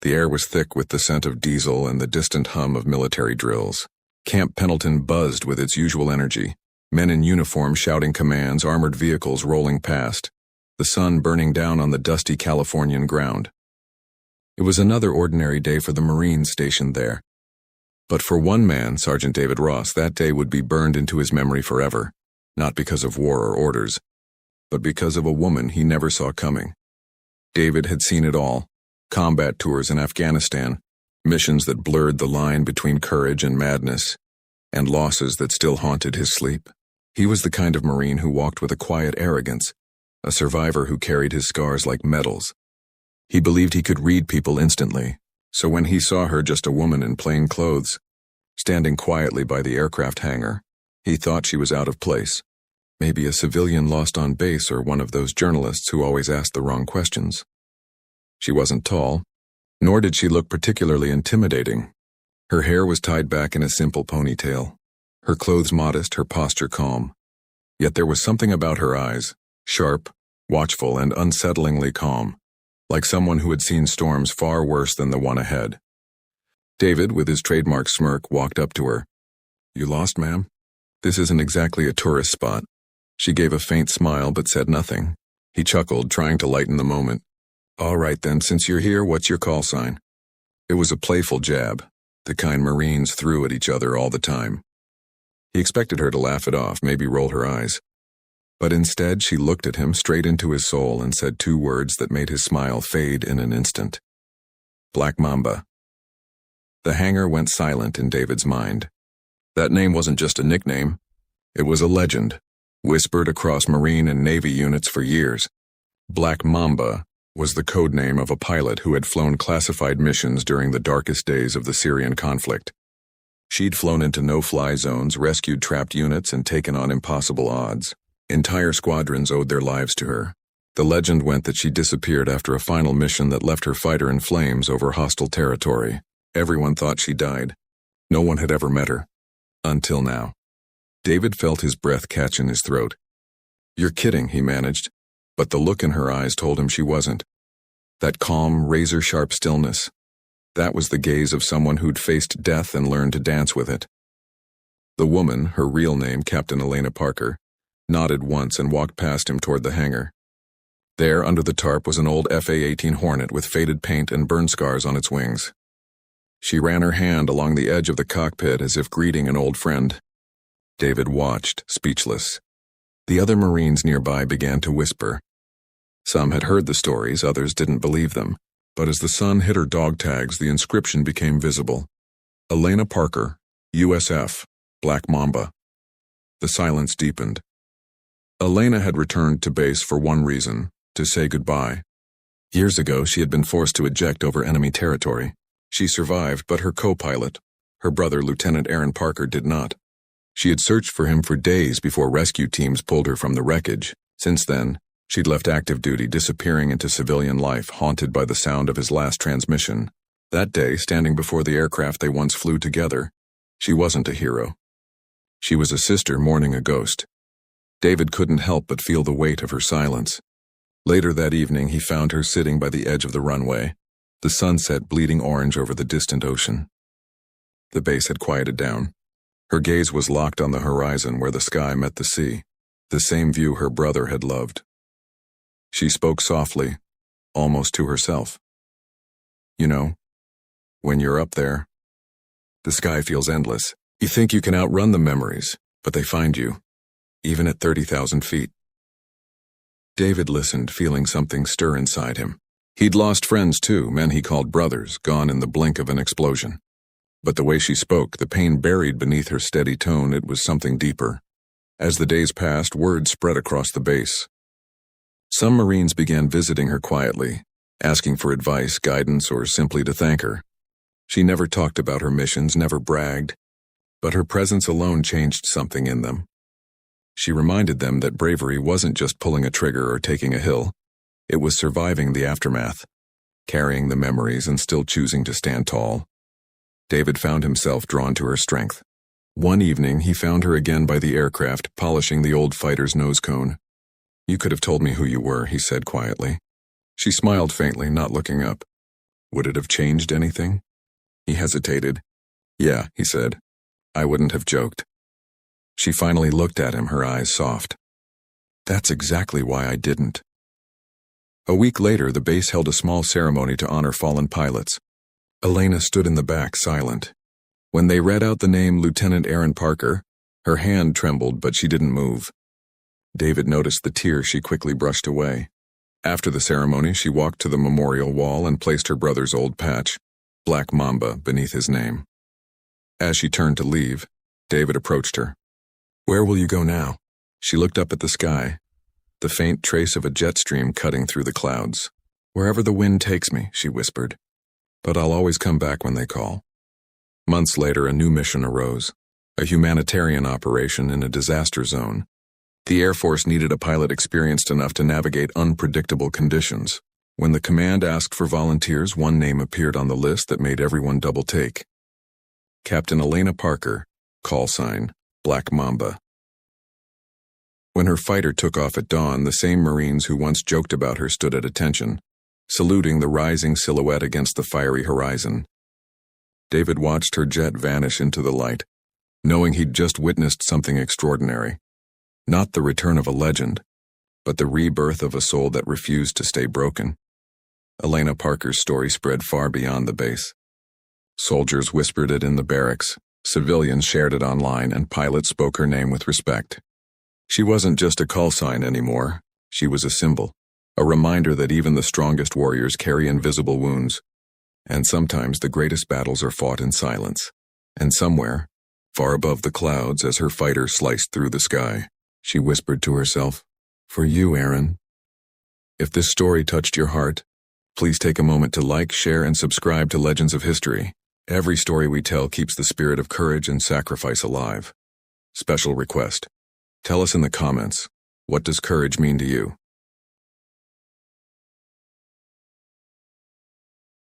The air was thick with the scent of diesel and the distant hum of military drills. Camp Pendleton buzzed with its usual energy. Men in uniform shouting commands, armored vehicles rolling past, the sun burning down on the dusty Californian ground. It was another ordinary day for the Marines stationed there. But for one man, Sergeant David Ross, that day would be burned into his memory forever, not because of war or orders, but because of a woman he never saw coming. David had seen it all: combat tours in Afghanistan, missions that blurred the line between courage and madness, and losses that still haunted his sleep. He was the kind of Marine who walked with a quiet arrogance, a survivor who carried his scars like medals. He believed he could read people instantly, so when he saw her, just a woman in plain clothes, standing quietly by the aircraft hangar, he thought she was out of place. Maybe a civilian lost on base or one of those journalists who always asked the wrong questions. She wasn't tall, nor did she look particularly intimidating. Her hair was tied back in a simple ponytail, her clothes modest, her posture calm. Yet there was something about her eyes, sharp, watchful, and unsettlingly calm, like someone who had seen storms far worse than the one ahead. David, with his trademark smirk, walked up to her. "You lost, ma'am? This isn't exactly a tourist spot." She gave a faint smile but said nothing. He chuckled, trying to lighten the moment. "All right then, since you're here, what's your call sign?" It was a playful jab, the kind Marines threw at each other all the time. He expected her to laugh it off, maybe roll her eyes. But instead she looked at him straight into his soul and said two words that made his smile fade in an instant. Black Mamba. The hangar went silent in David's mind. That name wasn't just a nickname. It was a legend, whispered across Marine and Navy units for years. Black Mamba was the code name of a pilot who had flown classified missions during the darkest days of the Syrian conflict. She'd flown into no-fly zones, rescued trapped units, and taken on impossible odds. Entire squadrons owed their lives to her. The legend went that she disappeared after a final mission that left her fighter in flames over hostile territory. Everyone thought she died. No one had ever met her. Until now. David felt his breath catch in his throat. "You're kidding," he managed, but the look in her eyes told him she wasn't. That calm, razor-sharp stillness. That was the gaze of someone who'd faced death and learned to dance with it. The woman, her real name Captain Elena Parker, nodded once and walked past him toward the hangar. There, under the tarp, was an old FA-18 Hornet with faded paint and burn scars on its wings. She ran her hand along the edge of the cockpit as if greeting an old friend. David watched, speechless. The other Marines nearby began to whisper. Some had heard the stories, others didn't believe them, but as the sun hit her dog tags, the inscription became visible. Elena Parker, USF, Black Mamba. The silence deepened. Elena had returned to base for one reason: to say goodbye. Years ago, she had been forced to eject over enemy territory. She survived, but her co-pilot, her brother Lieutenant Aaron Parker, did not. She had searched for him for days before rescue teams pulled her from the wreckage. Since then, she'd left active duty, disappearing into civilian life, haunted by the sound of his last transmission. That day, standing before the aircraft they once flew together, she wasn't a hero. She was a sister mourning a ghost. David couldn't help but feel the weight of her silence. Later that evening, he found her sitting by the edge of the runway, the sunset bleeding orange over the distant ocean. The base had quieted down. Her gaze was locked on the horizon where the sky met the sea, the same view her brother had loved. She spoke softly, almost to herself. "You know, when you're up there, the sky feels endless. You think you can outrun the memories, but they find you, even at 30,000 feet. David listened, feeling something stir inside him. He'd lost friends too, men he called brothers, gone in the blink of an explosion. But the way she spoke, the pain buried beneath her steady tone, it was something deeper. As the days passed, word spread across the base. Some Marines began visiting her quietly, asking for advice, guidance, or simply to thank her. She never talked about her missions, never bragged, but her presence alone changed something in them. She reminded them that bravery wasn't just pulling a trigger or taking a hill. It was surviving the aftermath, carrying the memories and still choosing to stand tall. David found himself drawn to her strength. One evening, he found her again by the aircraft, polishing the old fighter's nose cone. "You could have told me who you were," he said quietly. She smiled faintly, not looking up. Would it have changed anything? He hesitated. Yeah, he said. I wouldn't have joked. She finally looked at him, her eyes soft. That's exactly why I didn't. A week later, the base held a small ceremony to honor fallen pilots. Elena stood in the back, silent. When they read out the name Lieutenant Aaron Parker, her hand trembled, but she didn't move. David noticed the tears she quickly brushed away. After the ceremony, she walked to the memorial wall and placed her brother's old patch, Black Mamba, beneath his name. As she turned to leave, David approached her. Where will you go now? She looked up at the sky, the faint trace of a jet stream cutting through the clouds. Wherever the wind takes me, she whispered. But I'll always come back when they call. Months later, a new mission arose, a humanitarian operation in a disaster zone. The Air Force needed a pilot experienced enough to navigate unpredictable conditions. When the command asked for volunteers, one name appeared on the list that made everyone double take. Captain Elena Parker, call sign, Black Mamba. When her fighter took off at dawn, the same Marines who once joked about her stood at attention, saluting the rising silhouette against the fiery horizon. David watched her jet vanish into the light, knowing he'd just witnessed something extraordinary. Not the return of a legend, but the rebirth of a soul that refused to stay broken. Elena Parker's story spread far beyond the base. Soldiers whispered it in the barracks, civilians shared it online, and pilots spoke her name with respect. She wasn't just a call sign anymore, she was a symbol, a reminder that even the strongest warriors carry invisible wounds. And sometimes the greatest battles are fought in silence. And somewhere, far above the clouds as her fighter sliced through the sky, she whispered to herself, For you, Aaron. If this story touched your heart, please take a moment to like, share, and subscribe to Legends of History. Every story we tell keeps the spirit of courage and sacrifice alive. Special request. Tell us in the comments, what does courage mean to you?